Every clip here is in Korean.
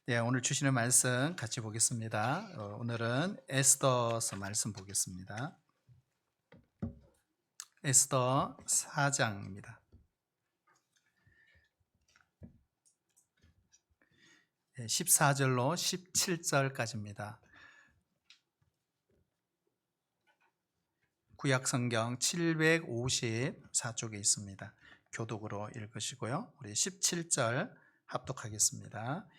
네, 오늘 주시는 말씀 같이 보겠습니다. 오늘은 에스더서 말씀 보겠습니다. 에스더 4장입니다. 14절로 17절까지입니다. 구약성경 754쪽에 있습니다. 교독으로 읽으시고요. 우리 17절 합독하겠습니다.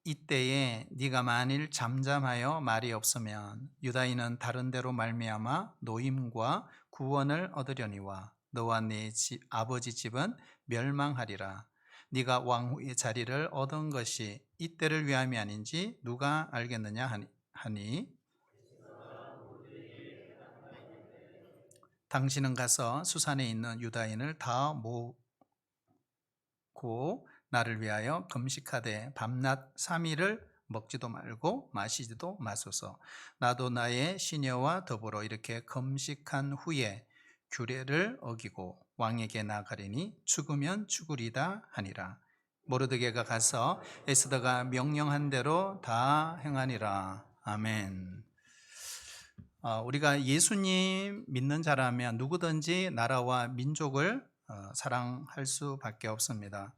이때에 네가 만일 잠잠하여 말이 없으면 유다인은 다른 데로 말미암아 노임과 구원을 얻으려니와 너와 네 아버지 집은 멸망하리라. 네가 왕후의 자리를 얻은 것이 이때를 위함이 아닌지 누가 알겠느냐 하니 당신은 가서 수산에 있는 유다인을 다 모으고 나를 위하여 금식하되 밤낮 3일을 먹지도 말고 마시지도 마소서. 나도 나의 시녀와 더불어 이렇게 금식한 후에 규례를 어기고 왕에게 나가리니 죽으면 죽으리다 하니라. 모르드게가 가서 에스더가 명령한 대로 다 행하니라. 아멘. 우리가 예수님 믿는 자라면 누구든지 나라와 민족을 사랑할 수밖에 없습니다.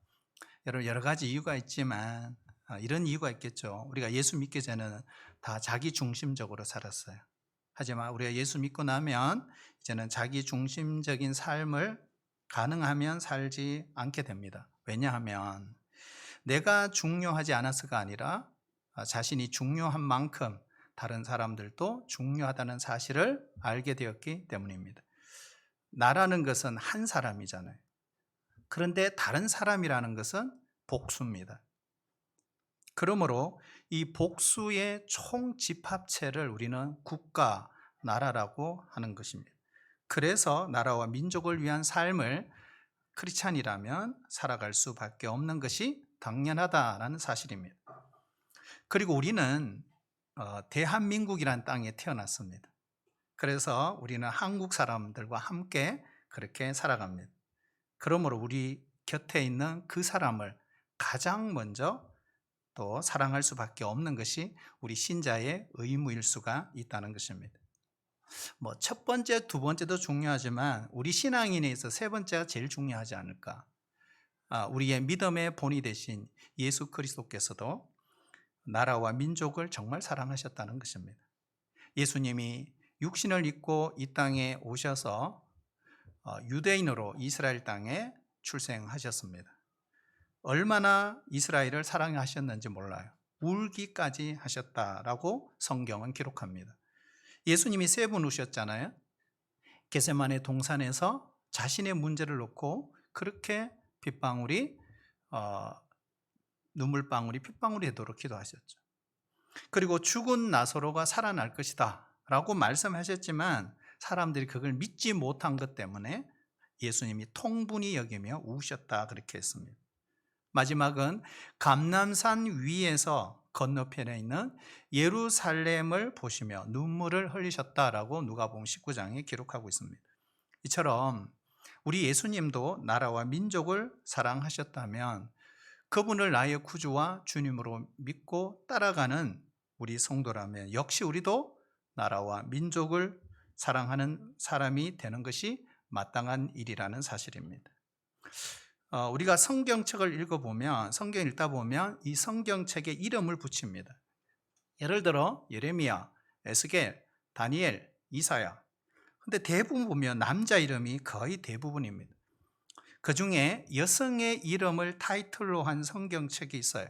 여러분, 여러 가지 이유가 있지만 이런 이유가 있겠죠. 우리가 예수 믿기 전에는 다 자기 중심적으로 살았어요. 하지만 우리가 예수 믿고 나면 이제는 자기 중심적인 삶을 가능하면 살지 않게 됩니다. 왜냐하면 내가 중요하지 않아서가 아니라 자신이 중요한 만큼 다른 사람들도 중요하다는 사실을 알게 되었기 때문입니다. 나라는 것은 한 사람이잖아요. 그런데 다른 사람이라는 것은 복수입니다. 그러므로 이 복수의 총집합체를 우리는 국가, 나라라고 하는 것입니다. 그래서 나라와 민족을 위한 삶을 크리스찬이라면 살아갈 수밖에 없는 것이 당연하다라는 사실입니다. 그리고 우리는 대한민국이라는 땅에 태어났습니다. 그래서 우리는 한국 사람들과 함께 그렇게 살아갑니다. 그러므로 우리 곁에 있는 그 사람을 가장 먼저 또 사랑할 수밖에 없는 것이 우리 신자의 의무일 수가 있다는 것입니다. 첫 번째, 두 번째도 중요하지만 우리 신앙인에 있어서 세 번째가 제일 중요하지 않을까. 우리의 믿음의 본이 되신 예수 그리스도께서도 나라와 민족을 정말 사랑하셨다는 것입니다. 예수님이 육신을 입고 이 땅에 오셔서 유대인으로 이스라엘 땅에 출생하셨습니다. 얼마나 이스라엘을 사랑하셨는지 몰라요. 울기까지 하셨다라고 성경은 기록합니다. 예수님이 3번 우셨잖아요. 겟세마네 동산에서 자신의 문제를 놓고 그렇게 눈물방울이 핏방울이 되도록 기도하셨죠. 그리고 죽은 나사로가 살아날 것이다 라고 말씀하셨지만 사람들이 그걸 믿지 못한 것 때문에 예수님이 통분히 여기며 우셨다 그렇게 했습니다. 마지막은 감람산 위에서 건너편에 있는 예루살렘을 보시며 눈물을 흘리셨다라고 누가복음 19장에 기록하고 있습니다. 이처럼 우리 예수님도 나라와 민족을 사랑하셨다면 그분을 나의 구주와 주님으로 믿고 따라가는 우리 성도라면 역시 우리도 나라와 민족을 사랑하는 사람이 되는 것이 마땅한 일이라는 사실입니다. 우리가 성경책을 읽어보면, 성경 읽다 보면 이 성경책에 이름을 붙입니다. 예를 들어 예레미야, 에스겔, 다니엘, 이사야. 근데 대부분 보면 남자 이름이 거의 대부분입니다. 그 중에 여성의 이름을 타이틀로 한 성경책이 있어요.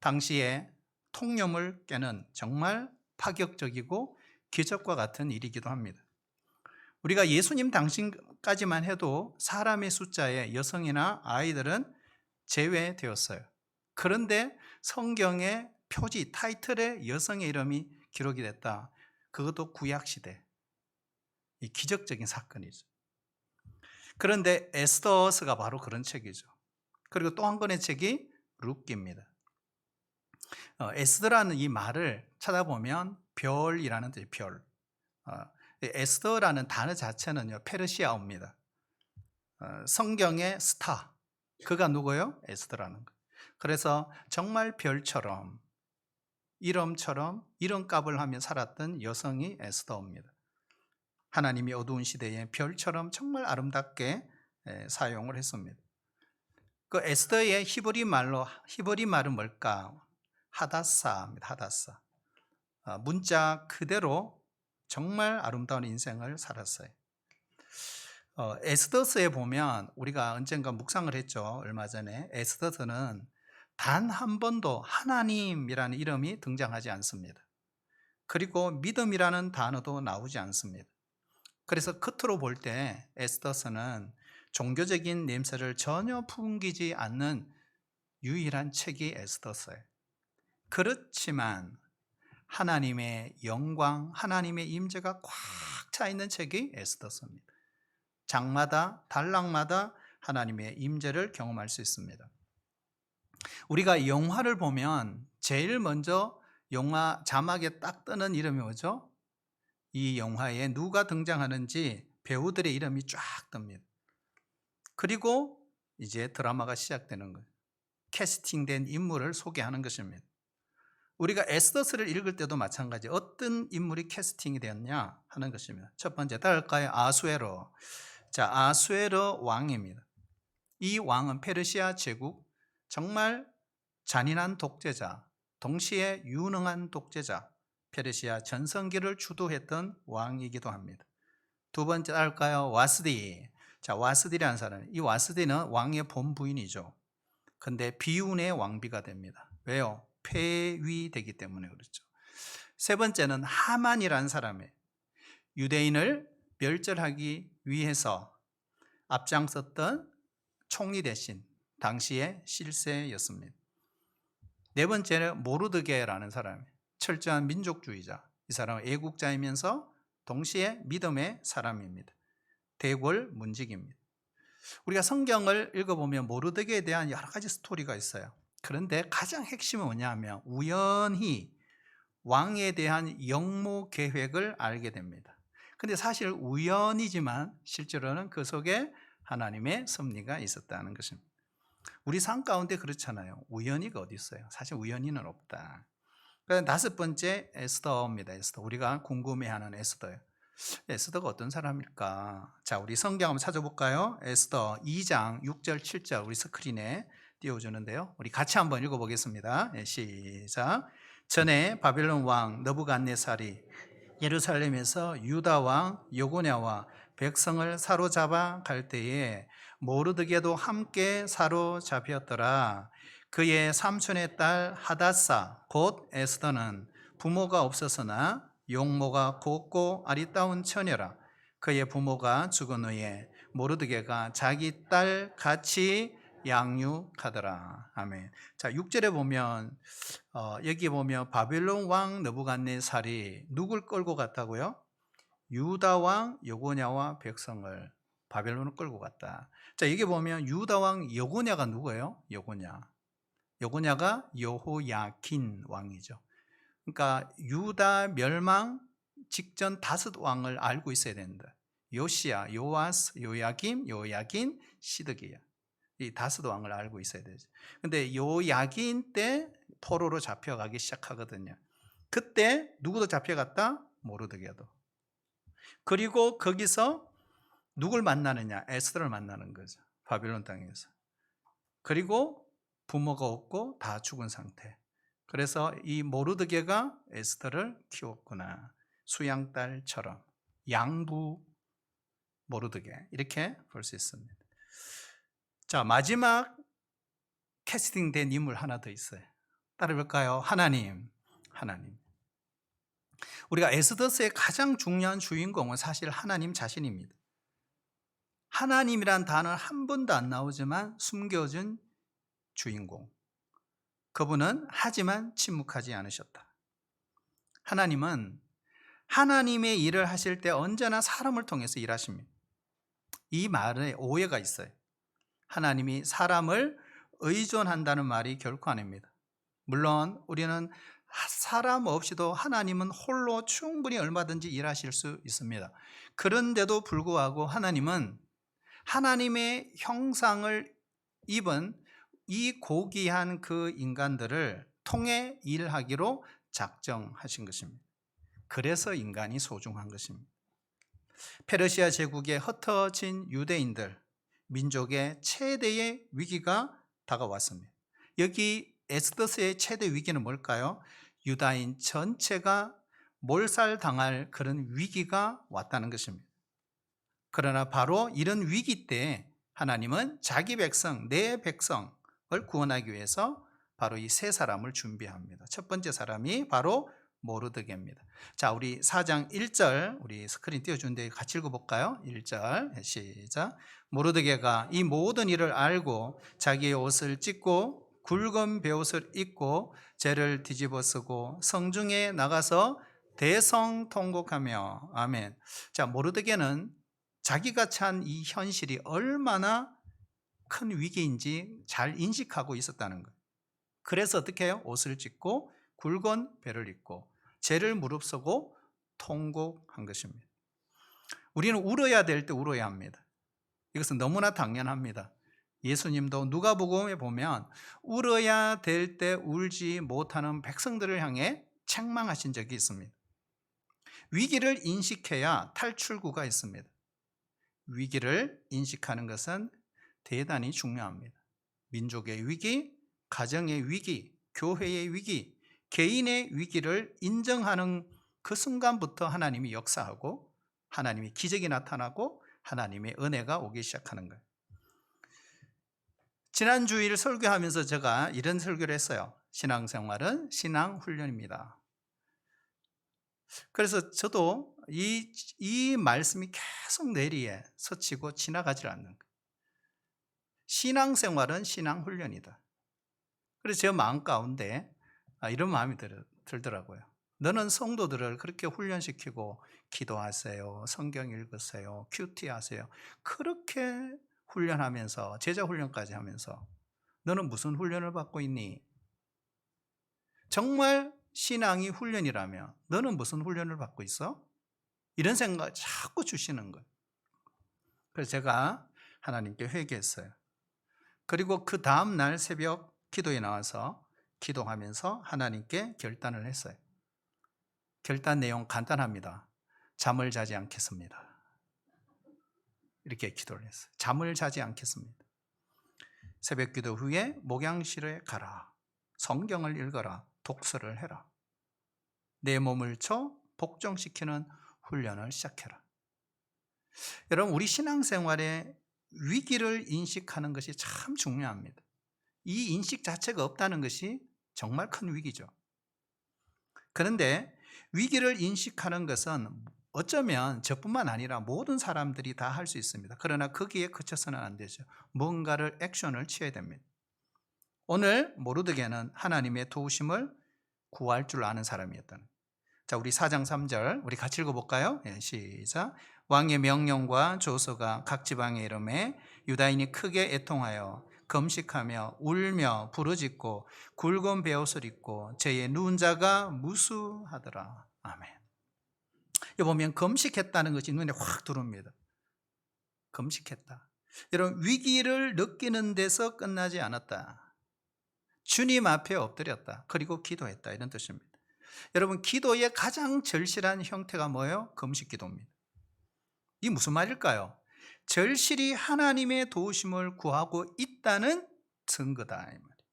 당시에 통념을 깨는 정말 파격적이고 기적과 같은 일이기도 합니다. 우리가 예수님 당시까지만 해도 사람의 숫자에 여성이나 아이들은 제외되었어요. 그런데 성경의 표지, 타이틀에 여성의 이름이 기록이 됐다. 그것도 구약시대. 이 기적적인 사건이죠. 그런데 에스더서가 바로 그런 책이죠. 그리고 또 한 권의 책이 룻기입니다. 에스더라는 이 말을 찾아보면 별이라는 뜻이 별. 에스더라는 단어 자체는요 페르시아어입니다. 성경의 스타, 그가 누구예요? 에스더라는 거. 그래서 정말 별처럼 이름처럼 이름값을 하며 살았던 여성이 에스더입니다. 하나님이 어두운 시대에 별처럼 정말 아름답게 사용을 했습니다. 그 에스더의 히브리 말은 뭘까? 하다사입니다. 하다사. 문자 그대로 정말 아름다운 인생을 살았어요. 에스더서에 보면 우리가 언젠가 묵상을 했죠. 얼마 전에 에스더서는 단 한 번도 하나님이라는 이름이 등장하지 않습니다. 그리고 믿음이라는 단어도 나오지 않습니다. 그래서 겉으로 볼 때 에스더서는 종교적인 냄새를 전혀 풍기지 않는 유일한 책이 에스더서예요. 그렇지만 하나님의 영광, 하나님의 임재가 꽉 차 있는 책이 에스더서입니다. 장마다 단락마다 하나님의 임재를 경험할 수 있습니다. 우리가 영화를 보면 제일 먼저 영화 자막에 딱 뜨는 이름이 뭐죠? 이 영화에 누가 등장하는지 배우들의 이름이 쫙 뜹니다. 그리고 이제 드라마가 시작되는 거예요. 캐스팅된 인물을 소개하는 것입니다. 우리가 에스더서를 읽을 때도 마찬가지 어떤 인물이 캐스팅이 되었냐 하는 것입니다. 첫 번째 따를까요? 아수에로. 자, 아수에로 왕입니다. 이 왕은 페르시아 제국 정말 잔인한 독재자, 동시에 유능한 독재자, 페르시아 전성기를 주도했던 왕이기도 합니다. 두 번째 알까요? 와스디. 자, 와스디라는 사람. 이 와스디는 왕의 본부인이죠. 근데 비운의 왕비가 됩니다. 왜요? 폐위되기 때문에 그렇죠. 세 번째는 하만이라는 사람이에요. 유대인을 멸절하기 위해서 앞장섰던 총리 대신 당시의 실세였습니다. 네 번째는 모르드게라는 사람이에요. 철저한 민족주의자. 이 사람은 애국자이면서 동시에 믿음의 사람입니다. 대궐 문직입니다. 우리가 성경을 읽어보면 모르드게에 대한 여러 가지 스토리가 있어요. 그런데 가장 핵심은 뭐냐 하면 우연히 왕에 대한 영모 계획을 알게 됩니다. 근데 사실 우연이지만 실제로는 그 속에 하나님의 섭리가 있었다는 것입니다. 우리 삶 가운데 그렇잖아요. 우연히가 어디 있어요? 사실 우연히는 없다. 그래서 다섯 번째 에스더입니다. 에스더. 우리가 궁금해하는 에스더예요. 에스더가 어떤 사람일까? 자, 우리 성경 한번 찾아볼까요? 에스더 2장 6절 7절 우리 스크린에 띄워주는데요. 우리 같이 한번 읽어보겠습니다. 시작. 전에 바벨론 왕 느부갓네살이 예루살렘에서 유다 왕 여고냐와 백성을 사로잡아 갈 때에 모르드게도 함께 사로잡혔더라. 그의 삼촌의 딸 하다사 곧 에스더는 부모가 없었으나 용모가 곱고 아리따운 처녀라. 그의 부모가 죽은 후에 모르드게가 자기 딸 같이 양육하더라. 아멘. 자, 6절에 보면 여기 보면 바벨론 왕 느부갓네살이 누굴 끌고 갔다고요? 유다 왕 여고냐와 백성을 바벨론을 끌고 갔다. 자, 여기 보면 유다 왕 여고냐가 누구예요? 여고냐가 여호야킨 왕이죠. 그러니까 유다 멸망 직전 다섯 왕을 알고 있어야 된다. 요시야, 요아스, 요야김, 요야긴, 시드기야. 이 다섯 왕을 알고 있어야 되죠. 근데 요야긴 때 포로로 잡혀가기 시작하거든요. 그때 누구도 잡혀갔다? 모르드게도. 그리고 거기서 누굴 만나느냐? 에스더를 만나는 거죠. 바빌론 땅에서. 그리고 부모가 없고 다 죽은 상태. 그래서 이 모르드게가 에스더를 키웠구나. 수양딸처럼 양부 모르드게 이렇게 볼 수 있습니다. 자, 마지막 캐스팅된 인물 하나 더 있어요. 따라볼까요? 하나님. 우리가 에스더서의 가장 중요한 주인공은 사실 하나님 자신입니다. 하나님이란 단어 한 번도 안 나오지만 숨겨진 주인공. 그분은 하지만 침묵하지 않으셨다. 하나님은 하나님의 일을 하실 때 언제나 사람을 통해서 일하십니다. 이 말에 오해가 있어요. 하나님이 사람을 의존한다는 말이 결코 아닙니다. 물론 우리는 사람 없이도 하나님은 홀로 충분히 얼마든지 일하실 수 있습니다. 그런데도 불구하고 하나님은 하나님의 형상을 입은 이 고귀한 그 인간들을 통해 일하기로 작정하신 것입니다. 그래서 인간이 소중한 것입니다. 페르시아 제국에 흩어진 유대인들, 민족의 최대의 위기가 다가왔습니다. 여기 에스더스의 최대 위기는 뭘까요? 유다인 전체가 몰살당할 그런 위기가 왔다는 것입니다. 그러나 바로 이런 위기 때 하나님은 자기 백성, 내 백성을 구원하기 위해서 바로 이 세 사람을 준비합니다. 첫 번째 사람이 바로 모르드게입니다. 자, 우리 4장 1절 우리 스크린 띄워주는데 같이 읽어볼까요? 1절 시작. 모르드게가 이 모든 일을 알고 자기의 옷을 찢고 굵은 베옷을 입고 죄를 뒤집어 쓰고 성중에 나가서 대성통곡하며 아멘. 자, 모르드게는 자기가 처한 이 현실이 얼마나 큰 위기인지 잘 인식하고 있었다는 거예요. 그래서 어떻게 해요? 옷을 찢고 굵은 베를 입고 죄를 무릅쓰고 통곡한 것입니다. 우리는 울어야 될 때 울어야 합니다. 이것은 너무나 당연합니다. 예수님도 누가복음에 보면 울어야 될 때 울지 못하는 백성들을 향해 책망하신 적이 있습니다. 위기를 인식해야 탈출구가 있습니다. 위기를 인식하는 것은 대단히 중요합니다. 민족의 위기, 가정의 위기, 교회의 위기, 개인의 위기를 인정하는 그 순간부터 하나님이 역사하고 하나님의 기적이 나타나고 하나님의 은혜가 오기 시작하는 거예요. 지난 주일 설교하면서 제가 이런 설교를 했어요. 신앙생활은 신앙훈련입니다. 그래서 저도 이 말씀이 계속 뇌리에 스치고 지나가질 않는 거예요. 신앙생활은 신앙훈련이다. 그래서 제 마음 가운데 이런 마음이 들더라고요. 너는 성도들을 그렇게 훈련시키고 기도하세요, 성경 읽으세요, 큐티 하세요. 그렇게 훈련하면서 제자 훈련까지 하면서 너는 무슨 훈련을 받고 있니? 정말 신앙이 훈련이라면 너는 무슨 훈련을 받고 있어? 이런 생각을 자꾸 주시는 거예요. 그래서 제가 하나님께 회개했어요. 그리고 그 다음 날 새벽 기도에 나와서 기도하면서 하나님께 결단을 했어요. 결단 내용 간단합니다. 잠을 자지 않겠습니다. 이렇게 기도를 했어요. 잠을 자지 않겠습니다. 새벽 기도 후에 목양실에 가라. 성경을 읽어라. 독서를 해라. 내 몸을 쳐 복종시키는 훈련을 시작해라. 여러분, 우리 신앙생활에 위기를 인식하는 것이 참 중요합니다. 이 인식 자체가 없다는 것이 정말 큰 위기죠. 그런데 위기를 인식하는 것은 어쩌면 저뿐만 아니라 모든 사람들이 다 할 수 있습니다. 그러나 거기에 그쳐서는 안 되죠. 뭔가를 액션을 취해야 됩니다. 오늘 모르드게는 하나님의 도우심을 구할 줄 아는 사람이었다는. 자, 우리 4장 3절 우리 같이 읽어볼까요? 시작. 왕의 명령과 조서가 각 지방에 이르매 유다인이 크게 애통하여 금식하며 울며 부르짖고 굵은 베옷을 입고 죄에 누운 자가 무수하더라. 아멘. 여기 보면 금식했다는 것이 눈에 확 들어옵니다. 금식했다. 여러분, 위기를 느끼는 데서 끝나지 않았다. 주님 앞에 엎드렸다. 그리고 기도했다. 이런 뜻입니다. 여러분, 기도의 가장 절실한 형태가 뭐예요? 금식 기도입니다. 이게 무슨 말일까요? 절실히 하나님의 도우심을 구하고 있다는 증거다. 이 말이에요.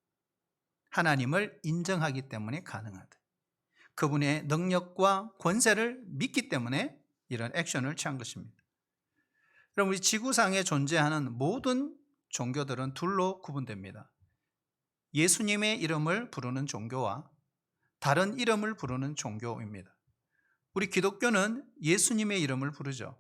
하나님을 인정하기 때문에 가능하다. 그분의 능력과 권세를 믿기 때문에 이런 액션을 취한 것입니다. 그럼 우리 지구상에 존재하는 모든 종교들은 둘로 구분됩니다. 예수님의 이름을 부르는 종교와 다른 이름을 부르는 종교입니다. 우리 기독교는 예수님의 이름을 부르죠.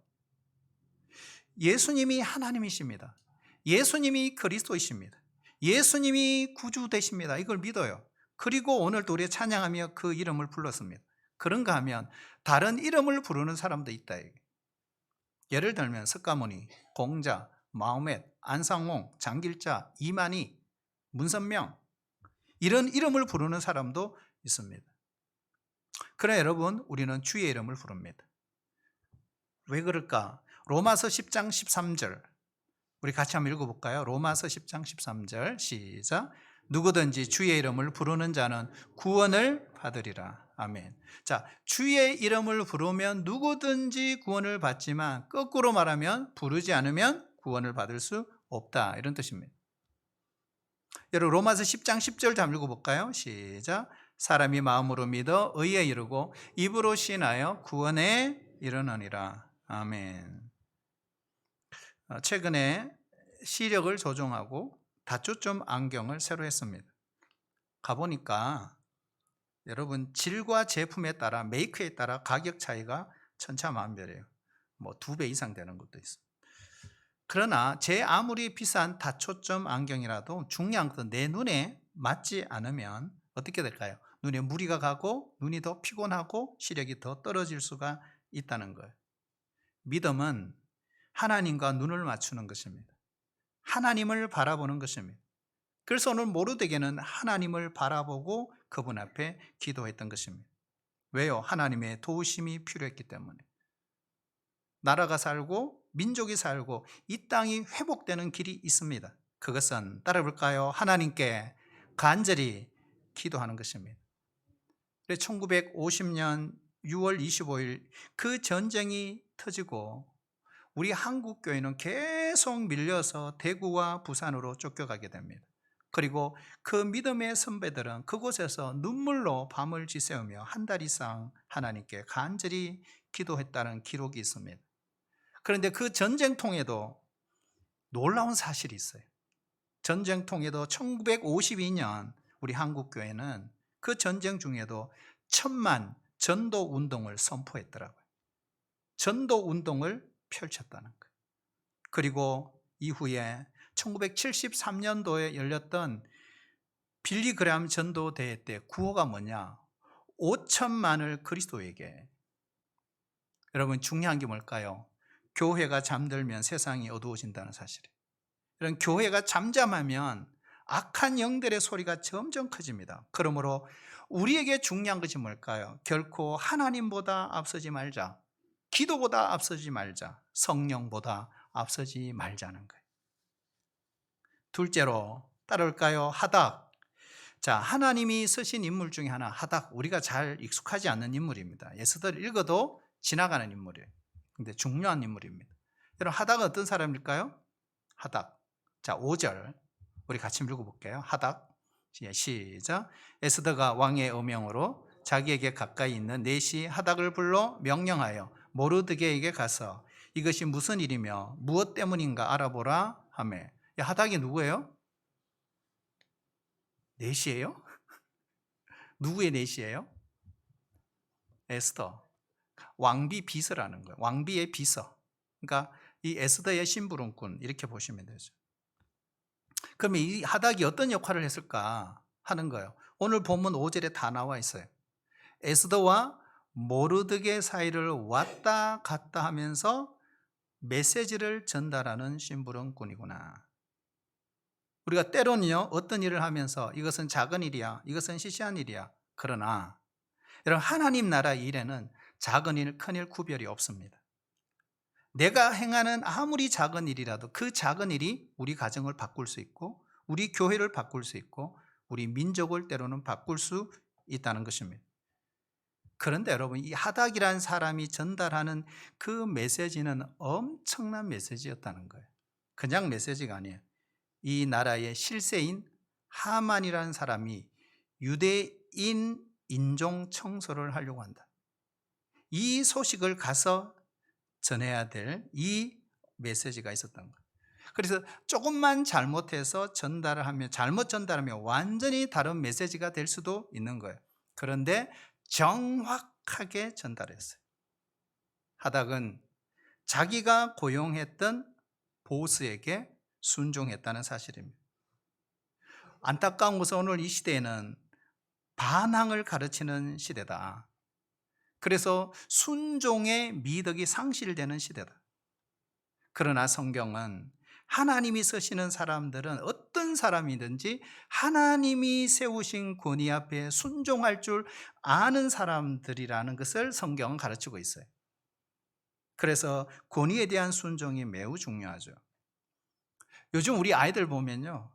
예수님이 하나님이십니다. 예수님이 그리스도이십니다. 예수님이 구주 되십니다. 이걸 믿어요. 그리고 오늘도 우리 찬양하며 그 이름을 불렀습니다. 그런가 하면 다른 이름을 부르는 사람도 있다. 예를 들면 석가모니, 공자, 마호멧, 안상홍, 장길자, 이만희, 문선명 이런 이름을 부르는 사람도 있습니다. 그러나 여러분, 우리는 주의 이름을 부릅니다. 왜 그럴까? 로마서 10장 13절 우리 같이 한번 읽어볼까요? 로마서 10장 13절 시작. 누구든지 주의 이름을 부르는 자는 구원을 받으리라. 아멘. 자, 주의 이름을 부르면 누구든지 구원을 받지만 거꾸로 말하면 부르지 않으면 구원을 받을 수 없다. 이런 뜻입니다. 여러분 로마서 10장 10절 한번 읽어볼까요? 시작. 사람이 마음으로 믿어 의에 이르고 입으로 신하여 구원에 이르느니라. 아멘. 최근에 시력을 조정하고 다초점 안경을 새로 했습니다. 가보니까 여러분 질과 제품에 따라 메이크에 따라 가격 차이가 천차만별이에요. 뭐 2배 이상 되는 것도 있어요. 그러나 제 아무리 비싼 다초점 안경이라도 중요한 것은 내 눈에 맞지 않으면 어떻게 될까요? 눈에 무리가 가고 눈이 더 피곤하고 시력이 더 떨어질 수가 있다는 거예요. 믿음은 하나님과 눈을 맞추는 것입니다. 하나님을 바라보는 것입니다. 그래서 오늘 모르드게는 하나님을 바라보고 그분 앞에 기도했던 것입니다. 왜요? 하나님의 도우심이 필요했기 때문에. 나라가 살고 민족이 살고 이 땅이 회복되는 길이 있습니다. 그것은 따라 볼까요? 하나님께 간절히 기도하는 것입니다. 1950년 6월 25일 그 전쟁이 터지고 우리 한국교회는 계속 밀려서 대구와 부산으로 쫓겨가게 됩니다. 그리고 그 믿음의 선배들은 그곳에서 눈물로 밤을 지새우며 한 달 이상 하나님께 간절히 기도했다는 기록이 있습니다. 그런데 그 전쟁통에도 놀라운 사실이 있어요. 전쟁통에도 1952년 우리 한국교회는 그 전쟁 중에도 1000만 전도 운동을 선포했더라고요. 전도 운동을 펼쳤다는 거예요. 그리고 이후에 1973년도에 열렸던 빌리그람 전도대회 때 구호가 뭐냐? 5천만을 그리스도에게. 여러분 중요한 게 뭘까요? 교회가 잠들면 세상이 어두워진다는 사실이에요. 이런 교회가 잠잠하면 악한 영들의 소리가 점점 커집니다. 그러므로 우리에게 중요한 것이 뭘까요? 결코 하나님보다 앞서지 말자. 기도보다 앞서지 말자. 성령보다 앞서지 말자는 거예요. 둘째로 따라올까요? 하닥. 자, 하나님이 쓰신 인물 중에 하나 하닥. 우리가 잘 익숙하지 않는 인물입니다. 에스더를 읽어도 지나가는 인물이에요. 근데 중요한 인물입니다. 여러분 하닥은 어떤 사람일까요? 하닥. 자, 5절 우리 같이 읽어볼게요. 하닥. 시작. 에스더가 왕의 어명으로 자기에게 가까이 있는 내시 하닥을 불러 명령하여 모르드게에게 가서 이것이 무슨 일이며 무엇 때문인가 알아보라 하매. 하닥이 누구예요? 내시예요? 누구의 내시예요? 에스더. 왕비 비서라는 거예요. 왕비의 비서. 그러니까 이 에스더의 심부름꾼 이렇게 보시면 되죠. 그러면 이 하닥이 어떤 역할을 했을까 하는 거예요. 오늘 본문 5절에 다 나와 있어요. 에스더와 모르드게 사이를 왔다 갔다 하면서 메시지를 전달하는 심부름꾼이구나. 우리가 때로는요 어떤 일을 하면서 이것은 작은 일이야, 이것은 시시한 일이야. 그러나 여러분 하나님 나라 일에는 작은 일, 큰 일 구별이 없습니다. 내가 행하는 아무리 작은 일이라도 그 작은 일이 우리 가정을 바꿀 수 있고 우리 교회를 바꿀 수 있고 우리 민족을 때로는 바꿀 수 있다는 것입니다. 그런데 여러분 이 하닥이라는 사람이 전달하는 그 메시지는 엄청난 메시지였다는 거예요. 그냥 메시지가 아니에요. 이 나라의 실세인 하만이라는 사람이 유대인 인종 청소를 하려고 한다. 이 소식을 가서 전해야 될 이 메시지가 있었던 거예요. 그래서 조금만 잘못해서 전달을 하면 잘못 전달하면 완전히 다른 메시지가 될 수도 있는 거예요. 그런데 정확하게 전달했어요. 하닥은 자기가 고용했던 보스에게 순종했다는 사실입니다. 안타까운 것은 오늘 이 시대에는 반항을 가르치는 시대다. 그래서 순종의 미덕이 상실되는 시대다. 그러나 성경은 하나님이 쓰시는 사람들은 어떤 사람이든지 하나님이 세우신 권위 앞에 순종할 줄 아는 사람들이라는 것을 성경은 가르치고 있어요. 그래서 권위에 대한 순종이 매우 중요하죠. 요즘 우리 아이들 보면요,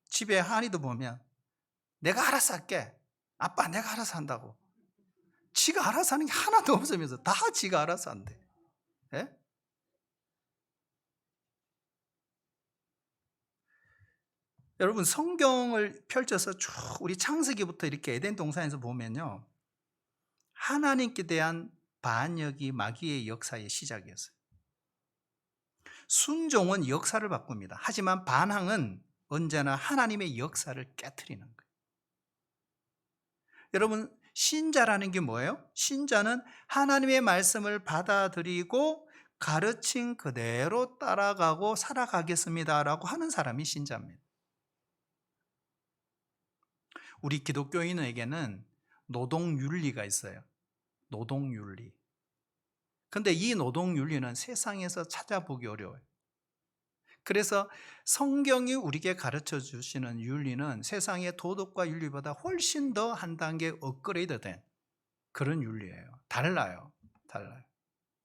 집에 한이도 보면 내가 알아서 할게. 아빠 내가 알아서 한다고. 지가 알아서 하는 게 하나도 없으면서 다 지가 알아서 한대. 예? 여러분 성경을 펼쳐서 쭉 우리 창세기부터 이렇게 에덴 동산에서 보면요, 하나님께 대한 반역이 마귀의 역사의 시작이었어요. 순종은 역사를 바꿉니다. 하지만 반항은 언제나 하나님의 역사를 깨트리는 거예요. 여러분 신자라는 게 뭐예요? 신자는 하나님의 말씀을 받아들이고 가르친 그대로 따라가고 살아가겠습니다라고 하는 사람이 신자입니다. 우리 기독교인에게는 노동윤리가 있어요. 노동윤리. 근데 이 노동윤리는 세상에서 찾아보기 어려워요. 그래서 성경이 우리에게 가르쳐 주시는 윤리는 세상의 도덕과 윤리보다 훨씬 더 한 단계 업그레이드된 그런 윤리예요. 달라요. 달라요.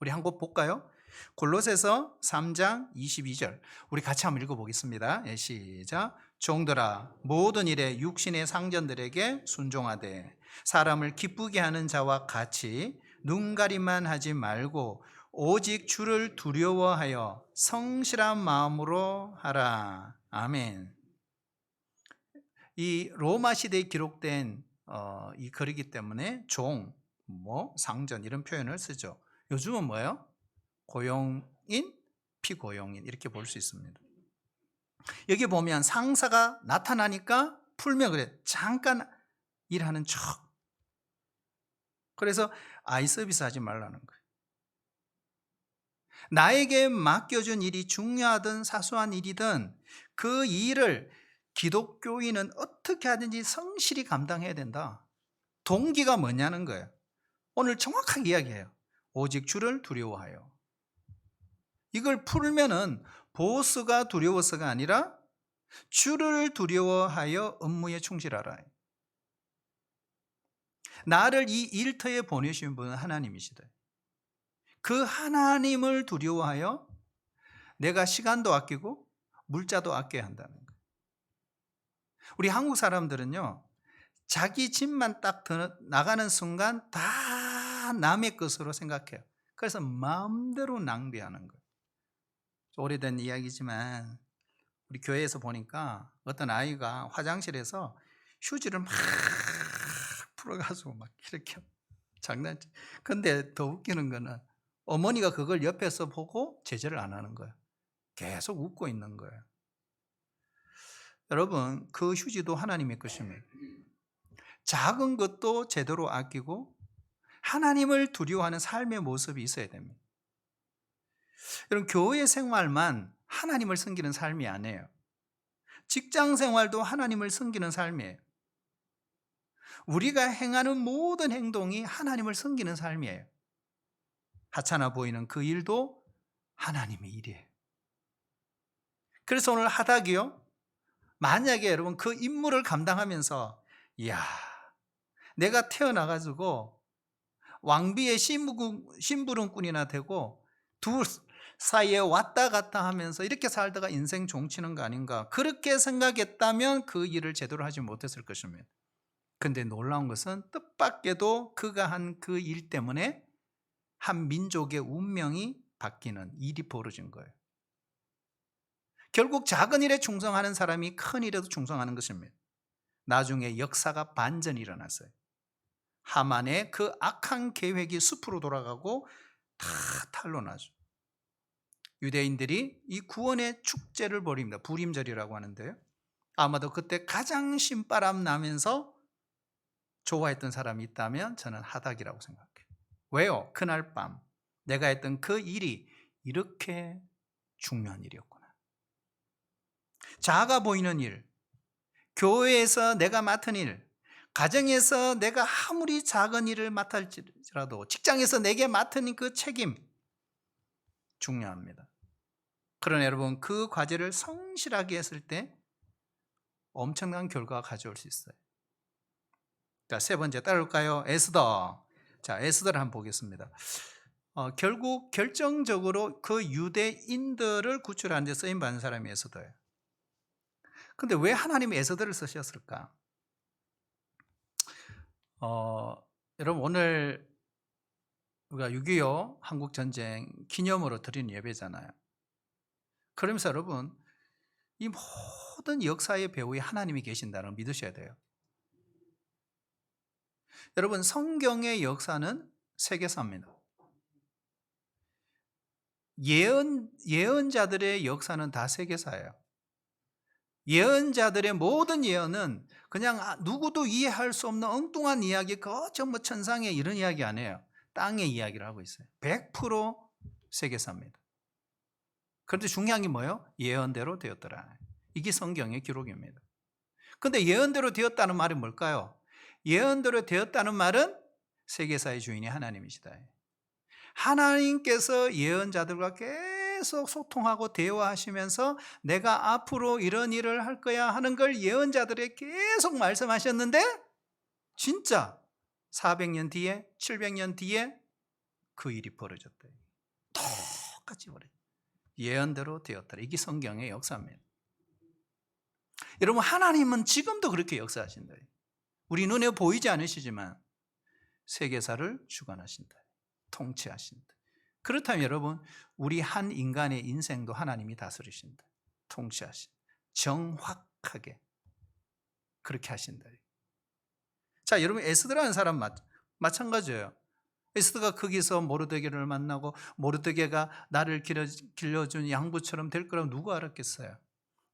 우리 한 곡 볼까요? 골로새서 3장 22절. 우리 같이 한번 읽어보겠습니다. 예, 시작. 종들아 모든 일에 육신의 상전들에게 순종하되 사람을 기쁘게 하는 자와 같이 눈가림만 하지 말고 오직 주를 두려워하여 성실한 마음으로 하라. 아멘. 이 로마 시대에 기록된 이 글이기 때문에 종, 상전 이런 표현을 쓰죠. 요즘은 뭐예요? 고용인, 피고용인 이렇게 볼 수 있습니다. 여기 보면 상사가 나타나니까 풀면 그래. 잠깐 일하는 척. 그래서 아이 서비스 하지 말라는 거예요. 나에게 맡겨준 일이 중요하든 사소한 일이든 그 일을 기독교인은 어떻게 하든지 성실히 감당해야 된다. 동기가 뭐냐는 거예요. 오늘 정확하게 이야기해요. 오직 주를 두려워하여. 이걸 풀면은 보스가 두려워서가 아니라 주를 두려워하여 업무에 충실하라. 나를 이 일터에 보내신 분은 하나님이시다. 그 하나님을 두려워하여 내가 시간도 아끼고 물자도 아껴야 한다는 거예요. 우리 한국 사람들은요, 자기 집만 딱 나가는 순간 다 남의 것으로 생각해요. 그래서 마음대로 낭비하는 거예요. 오래된 이야기지만 우리 교회에서 보니까 어떤 아이가 화장실에서 휴지를 막 풀어가지고 막 이렇게 장난치. 근데 더 웃기는 거는 어머니가 그걸 옆에서 보고 제재를 안 하는 거예요. 계속 웃고 있는 거예요. 여러분, 그 휴지도 하나님의 것입니다. 작은 것도 제대로 아끼고 하나님을 두려워하는 삶의 모습이 있어야 됩니다. 여러분, 교회 생활만 하나님을 섬기는 삶이 아니에요. 직장 생활도 하나님을 섬기는 삶이에요. 우리가 행하는 모든 행동이 하나님을 섬기는 삶이에요. 하찮아 보이는 그 일도 하나님의 일이에요. 그래서 오늘 하닥이요, 만약에 여러분 그 임무를 감당하면서 이야, 내가 태어나가지고 왕비의 심부름꾼이나 되고 둘 사이에 왔다 갔다 하면서 이렇게 살다가 인생 종치는 거 아닌가, 그렇게 생각했다면 그 일을 제대로 하지 못했을 것입니다. 근데 놀라운 것은 뜻밖에도 그가 한 그 일 때문에 한 민족의 운명이 바뀌는 일이 벌어진 거예요. 결국 작은 일에 충성하는 사람이 큰 일에도 충성하는 것입니다. 나중에 역사가 반전이 일어났어요. 하만의 그 악한 계획이 숲으로 돌아가고 다 탄로나죠. 유대인들이 이 구원의 축제를 벌입니다. 부림절이라고 하는데요, 아마도 그때 가장 신바람 나면서 좋아했던 사람이 있다면 저는 하닥이라고 생각해요. 왜요? 그날 밤 내가 했던 그 일이 이렇게 중요한 일이었구나. 작아 보이는 일, 교회에서 내가 맡은 일, 가정에서 내가 아무리 작은 일을 맡을지라도 직장에서 내게 맡은 그 책임 중요합니다. 그러나 여러분, 그 과제를 성실하게 했을 때 엄청난 결과가 가져올 수 있어요. 자, 세 번째 따라올까요? 에스더. 자, 에스더를 한번 보겠습니다. 결국 결정적으로 그 유대인들을 구출하는 데 쓰임받는 사람이 에스더예요. 근데 왜 하나님이 에스더를 쓰셨을까? 어, 여러분 오늘 우리가 6.25 한국전쟁 기념으로 드리는 예배잖아요. 그러면서 여러분 이 모든 역사의 배후에 하나님이 계신다는 걸 믿으셔야 돼요. 여러분 성경의 역사는 세계사입니다. 예언자들의 역사는 다 세계사예요. 예언자들의 모든 예언은 그냥 누구도 이해할 수 없는 엉뚱한 이야기, 그저 뭐 천상의 이런 이야기 아니에요. 땅의 이야기를 하고 있어요. 100% 세계사입니다. 그런데 중요한 게 뭐예요? 예언대로 되었더라. 이게 성경의 기록입니다. 근데 예언대로 되었다는 말이 뭘까요? 예언대로 되었다는 말은 세계사의 주인이 하나님이시다. 하나님께서 예언자들과 계속 소통하고 대화하시면서 내가 앞으로 이런 일을 할 거야 하는 걸 예언자들에게 계속 말씀하셨는데 진짜 400년 뒤에 700년 뒤에 그 일이 벌어졌다. 똑같이 벌어졌다. 예언대로 되었더라. 이게 성경의 역사입니다. 여러분 하나님은 지금도 그렇게 역사하신다. 우리 눈에 보이지 않으시지만 세계사를 주관하신다. 통치하신다. 그렇다면 여러분 우리 한 인간의 인생도 하나님이 다스리신다. 통치하신다. 정확하게 그렇게 하신다. 자, 여러분 에스더라는 사람 마찬가지예요. 에스더가 거기서 모르드게를 만나고 모르드게가 나를 길러준 양부처럼 될 거라고 누가 알았겠어요?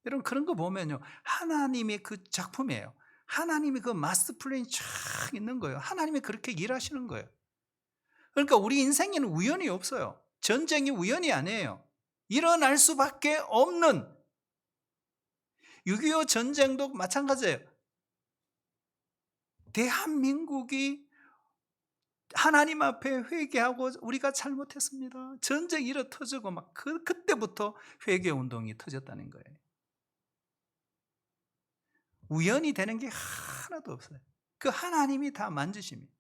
여러분 그런 거 보면요 하나님의 그 작품이에요. 하나님의 그 마스터 플랜이 쫙 있는 거예요. 하나님이 그렇게 일하시는 거예요. 그러니까 우리 인생에는 우연이 없어요. 전쟁이 우연이 아니에요. 일어날 수밖에 없는 6.25 전쟁도 마찬가지예요. 대한민국이 하나님 앞에 회개하고 우리가 잘못했습니다. 전쟁이 일어 터지고 막 그때부터 회개 운동이 터졌다는 거예요. 우연이 되는 게 하나도 없어요. 그 하나님이 다 만드십니다.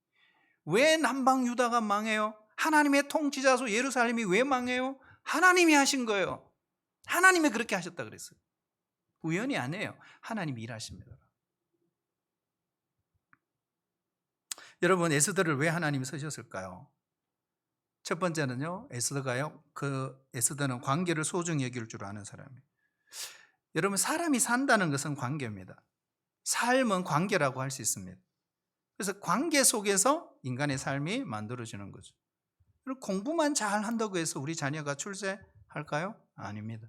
왜 남방 유다가 망해요? 하나님의 통치자소 예루살렘이 왜 망해요? 하나님이 하신 거예요. 하나님이 그렇게 하셨다 그랬어요. 우연이 아니에요. 하나님이 일하십니다. 여러분 에스더를 왜 하나님이 쓰셨을까요? 첫 번째는요. 에스더는 관계를 소중히 여길 줄 아는 사람이에요. 여러분 사람이 산다는 것은 관계입니다. 삶은 관계라고 할 수 있습니다. 그래서 관계 속에서 인간의 삶이 만들어지는 거죠. 공부만 잘 한다고 해서 우리 자녀가 출세할까요? 아닙니다.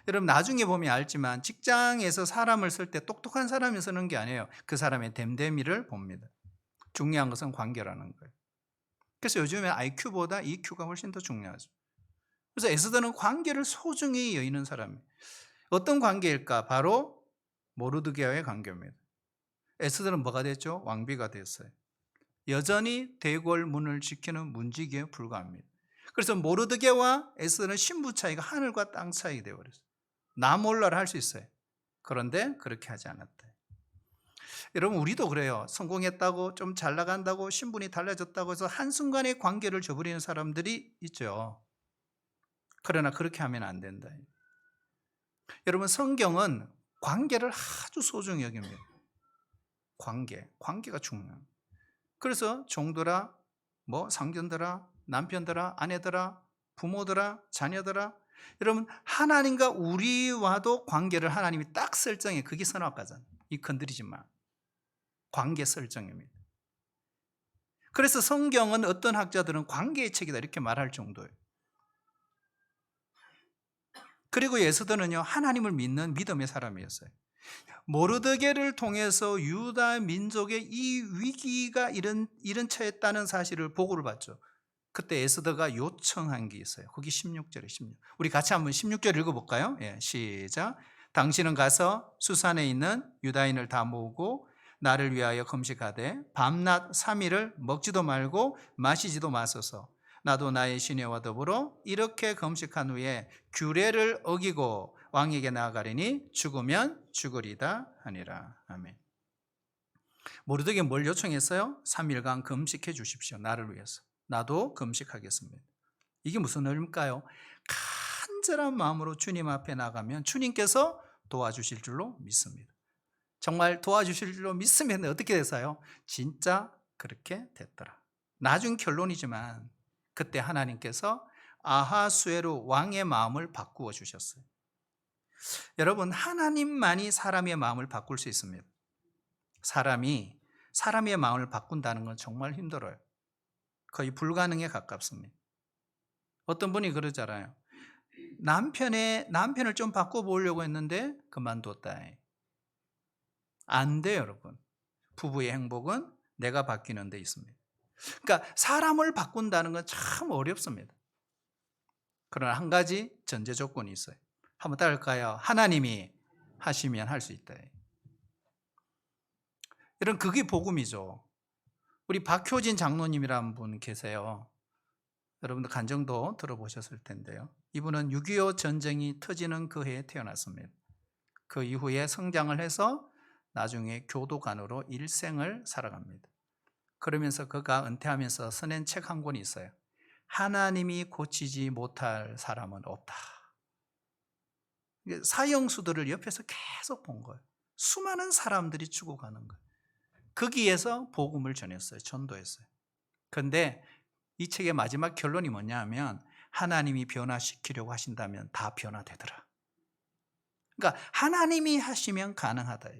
여러분 나중에 보면 알지만 직장에서 사람을 쓸 때 똑똑한 사람이 쓰는 게 아니에요. 그 사람의 됨됨이를 봅니다. 중요한 것은 관계라는 거예요. 그래서 요즘에 IQ보다 EQ가 훨씬 더 중요하죠. 그래서 에스더는 관계를 소중히 여기는 사람이에요. 어떤 관계일까? 바로 모르드게와의 관계입니다. 에스더는 뭐가 됐죠? 왕비가 됐어요. 여전히 대궐 문을 지키는 문지기에 불과합니다. 그래서 모르드게와 에스더는 신분 차이가 하늘과 땅 차이 되어버렸어요. 나 몰라를 할 수 있어요. 그런데 그렇게 하지 않았다. 여러분 우리도 그래요. 성공했다고 좀 잘 나간다고 신분이 달라졌다고 해서 한순간에 관계를 저버리는 사람들이 있죠. 그러나 그렇게 하면 안 된다. 여러분 성경은 관계를 아주 소중히 여깁니다. 관계가 중요해요. 그래서 종들아, 상견들아, 남편들아, 아내들아, 부모들아, 자녀들아, 여러분 하나님과 우리와도 관계를 하나님이 딱 설정해. 그게 선악과잖아요. 이 건드리지 마. 관계 설정입니다. 그래서 성경은 어떤 학자들은 관계의 책이다 이렇게 말할 정도예요. 그리고 에스더는요 하나님을 믿는 믿음의 사람이었어요. 모르드게를 통해서 유다 민족의 이 위기가 이런 처했다는 사실을 보고를 받죠. 그때 에스더가 요청한 게 있어요. 거기 16절에 16. 우리 같이 한번 16절 읽어볼까요? 예, 시작. 당신은 가서 수산에 있는 유다인을 다 모으고 나를 위하여 금식하되 밤낮 3일을 먹지도 말고 마시지도 마소서. 나도 나의 시내와 더불어 이렇게 금식한 후에 규례를 어기고 왕에게 나아가리니 죽으면 죽으리다 하니라. 아멘. 모르드게 뭘 요청했어요? 3일간 금식해 주십시오. 나를 위해서. 나도 금식하겠습니다. 이게 무슨 의미일까요? 간절한 마음으로 주님 앞에 나가면 주님께서 도와주실 줄로 믿습니다. 정말 도와주실 줄로 믿으면 어떻게 됐어요? 진짜 그렇게 됐더라. 나중 결론이지만 그때 하나님께서 아하수에로 왕의 마음을 바꾸어 주셨어요. 여러분, 하나님만이 사람의 마음을 바꿀 수 있습니다. 사람이 사람의 마음을 바꾼다는 건 정말 힘들어요. 거의 불가능에 가깝습니다. 어떤 분이 그러잖아요. 남편을 좀 바꿔보려고 했는데 그만뒀다. 안 돼요, 여러분. 부부의 행복은 내가 바뀌는 데 있습니다. 그러니까 사람을 바꾼다는 건 참 어렵습니다. 그러나 한 가지 전제 조건이 있어요. 한번 따라할까요? 하나님이 하시면 할 수 있다. 이런 그게 복음이죠. 우리 박효진 장로님이라는 분 계세요. 여러분들 간증도 들어보셨을 텐데요. 이분은 6.25 전쟁이 터지는 그 해에 태어났습니다. 그 이후에 성장을 해서 나중에 교도관으로 일생을 살아갑니다. 그러면서 그가 은퇴하면서 써낸 책 한 권이 있어요. 하나님이 고치지 못할 사람은 없다. 사형수들을 옆에서 계속 본 거예요. 수많은 사람들이 죽어가는 거예요. 거기에서 복음을 전했어요. 전도했어요. 그런데 이 책의 마지막 결론이 뭐냐 하면 하나님이 변화시키려고 하신다면 다 변화되더라. 그러니까 하나님이 하시면 가능하다.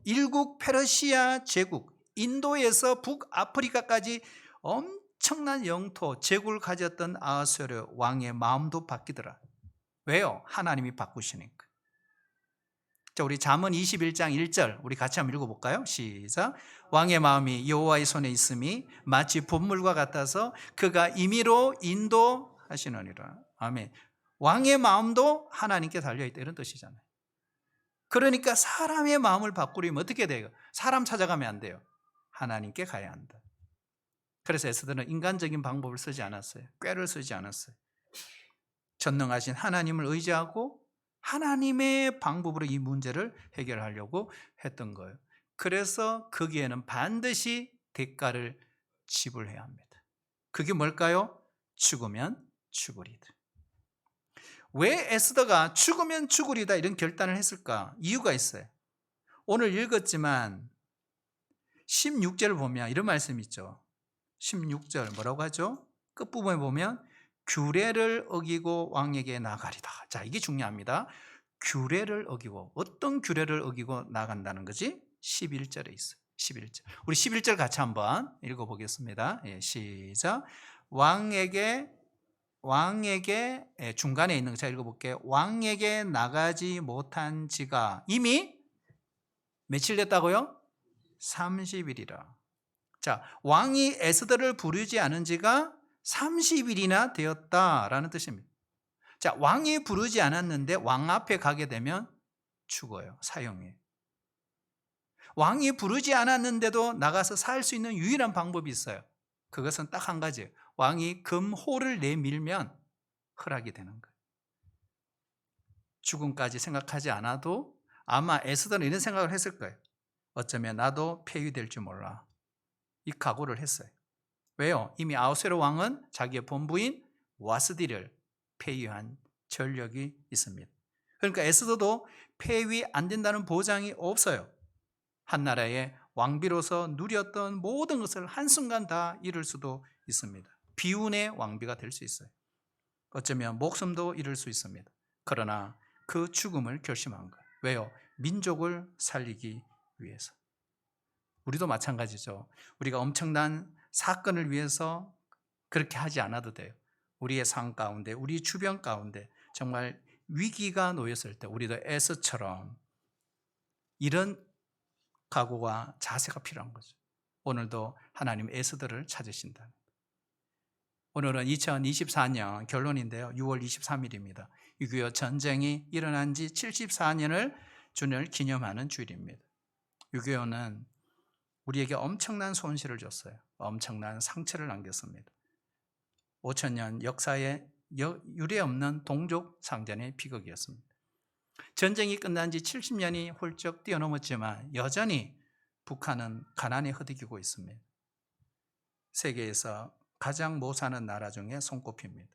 일국 페르시아 제국, 인도에서 북아프리카까지 엄청난 영토, 제국을 가졌던 아하수에로 왕의 마음도 바뀌더라. 왜요? 하나님이 바꾸시니까. 자, 우리 잠언 21장 1절 우리 같이 한번 읽어볼까요? 시작. 왕의 마음이 여호와의 손에 있음이 마치 봇물과 같아서 그가 임의로 인도하시느니라. 아멘. 왕의 마음도 하나님께 달려있다 이런 뜻이잖아요. 그러니까 사람의 마음을 바꾸려면 어떻게 돼요? 사람 찾아가면 안 돼요. 하나님께 가야 한다. 그래서 에스더는 인간적인 방법을 쓰지 않았어요. 꾀를 쓰지 않았어요. 전능하신 하나님을 의지하고 하나님의 방법으로 이 문제를 해결하려고 했던 거예요. 그래서 거기에는 반드시 대가를 지불해야 합니다. 그게 뭘까요? 죽으면 죽으리다. 왜 에스더가 죽으면 죽으리다 이런 결단을 했을까? 이유가 있어요. 오늘 읽었지만 16절을 보면 이런 말씀이 있죠. 16절 뭐라고 하죠? 끝부분에 보면 규례를 어기고 왕에게 나가리다. 자, 이게 중요합니다. 규례를 어기고, 어떤 규례를 어기고 나간다는 거지? 11절에 있어요. 11절. 우리 11절 같이 한번 읽어보겠습니다. 예, 시작. 왕에게 중간에 있는 거 제가 읽어볼게요. 왕에게 나가지 못한 지가 이미 며칠 됐다고요? 30일이라. 자, 왕이 에스더를 부르지 않은 지가 30일이나 되었다라는 뜻입니다. 자, 왕이 부르지 않았는데 왕 앞에 가게 되면 죽어요. 사형이에요. 왕이 부르지 않았는데도 나가서 살 수 있는 유일한 방법이 있어요. 그것은 딱 한 가지예요. 왕이 금호를 내밀면 허락이 되는 거예요. 죽음까지 생각하지 않아도 아마 에스더는 이런 생각을 했을 거예요. 어쩌면 나도 폐위될 줄 몰라. 이 각오를 했어요. 왜요? 이미 아하수에로 왕은 자기의 본부인 와스디를 폐위한 전력이 있습니다. 그러니까 에스더도 폐위 안 된다는 보장이 없어요. 한 나라의 왕비로서 누렸던 모든 것을 한순간 다 잃을 수도 있습니다. 비운의 왕비가 될 수 있어요. 어쩌면 목숨도 잃을 수 있습니다. 그러나 그 죽음을 결심한 거예요. 왜요? 민족을 살리기 위해서. 우리도 마찬가지죠. 우리가 엄청난 사건을 위해서 그렇게 하지 않아도 돼요. 우리의 삶 가운데, 우리 주변 가운데 정말 위기가 놓였을 때 우리도 에스처럼 이런 각오와 자세가 필요한 거죠. 오늘도 하나님 에스더를 찾으신다. 오늘은 2024년 결론인데요. 6월 23일입니다. 6.25 전쟁이 일어난 지 74년을 주를 기념하는 주일입니다. 6.25는 우리에게 엄청난 손실을 줬어요. 엄청난 상처를 남겼습니다. 5,000년 역사에 유례없는 동족 상전의 비극이었습니다. 전쟁이 끝난 지 70년이 훌쩍 뛰어넘었지만 여전히 북한은 가난에 허덕이고 있습니다. 세계에서 가장 못 사는 나라 중에 손꼽힙니다.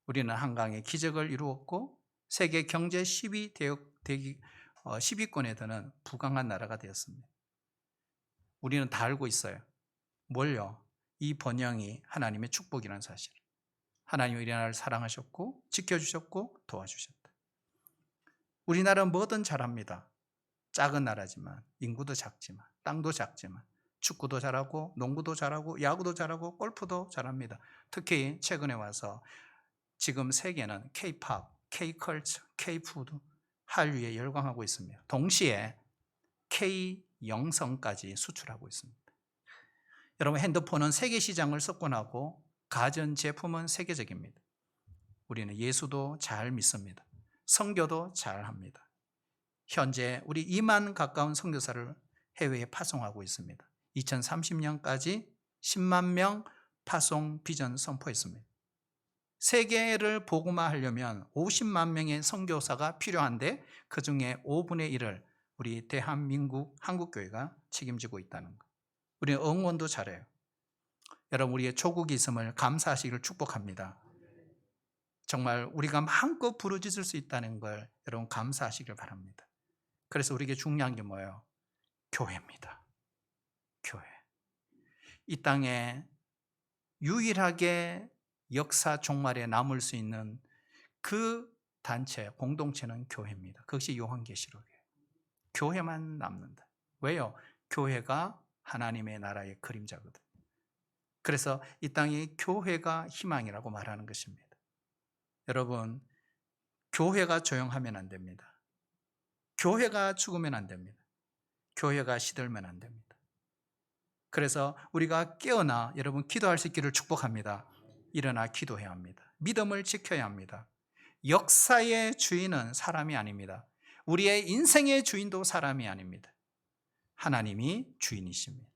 우리는 한강에 기적을 이루었고 세계 경제 10위권에 드는 부강한 나라가 되었습니다. 우리는 다 알고 있어요. 뭘요? 이 번영이 하나님의 축복이라는 사실. 하나님이 우리나라를 사랑하셨고 지켜주셨고 도와주셨다. 우리나라는 뭐든 잘합니다. 작은 나라지만 인구도 작지만 땅도 작지만 축구도 잘하고 농구도 잘하고 야구도 잘하고 골프도 잘합니다. 특히 최근에 와서 지금 세계는 K-팝, K-컬처, K-푸드, 한류에 열광하고 있습니다. 동시에 K-영성까지 수출하고 있습니다. 여러분, 핸드폰은 세계 시장을 석권하고 가전제품은 세계적입니다. 우리는 예수도 잘 믿습니다. 선교도 잘 합니다. 현재 우리 2만 가까운 선교사를 해외에 파송하고 있습니다. 2030년까지 10만 명 파송 비전 선포했습니다. 세계를 복음화하려면 50만 명의 선교사가 필요한데 그중에 5분의 1을 우리 대한민국 한국교회가 책임지고 있다는 것. 우리는 응원도 잘해요. 여러분, 우리의 조국이 있음을 감사하시기를 축복합니다. 정말 우리가 마음껏 부르짖을 수 있다는 걸 여러분 감사하시길 바랍니다. 그래서 우리에게 중요한 게 뭐예요? 교회입니다. 교회. 이 땅에 유일하게 역사 종말에 남을 수 있는 그 단체, 공동체는 교회입니다. 그것이 요한계시록이에요. 교회만 남는다. 왜요? 교회가 하나님의 나라의 그림자거든요. 그래서 이 땅에 교회가 희망이라고 말하는 것입니다. 여러분, 교회가 조용하면 안 됩니다. 교회가 죽으면 안 됩니다. 교회가 시들면 안 됩니다. 그래서 우리가 깨어나 여러분 기도할 수 있기를 축복합니다. 일어나 기도해야 합니다. 믿음을 지켜야 합니다. 역사의 주인은 사람이 아닙니다. 우리의 인생의 주인도 사람이 아닙니다. 하나님이 주인이십니다.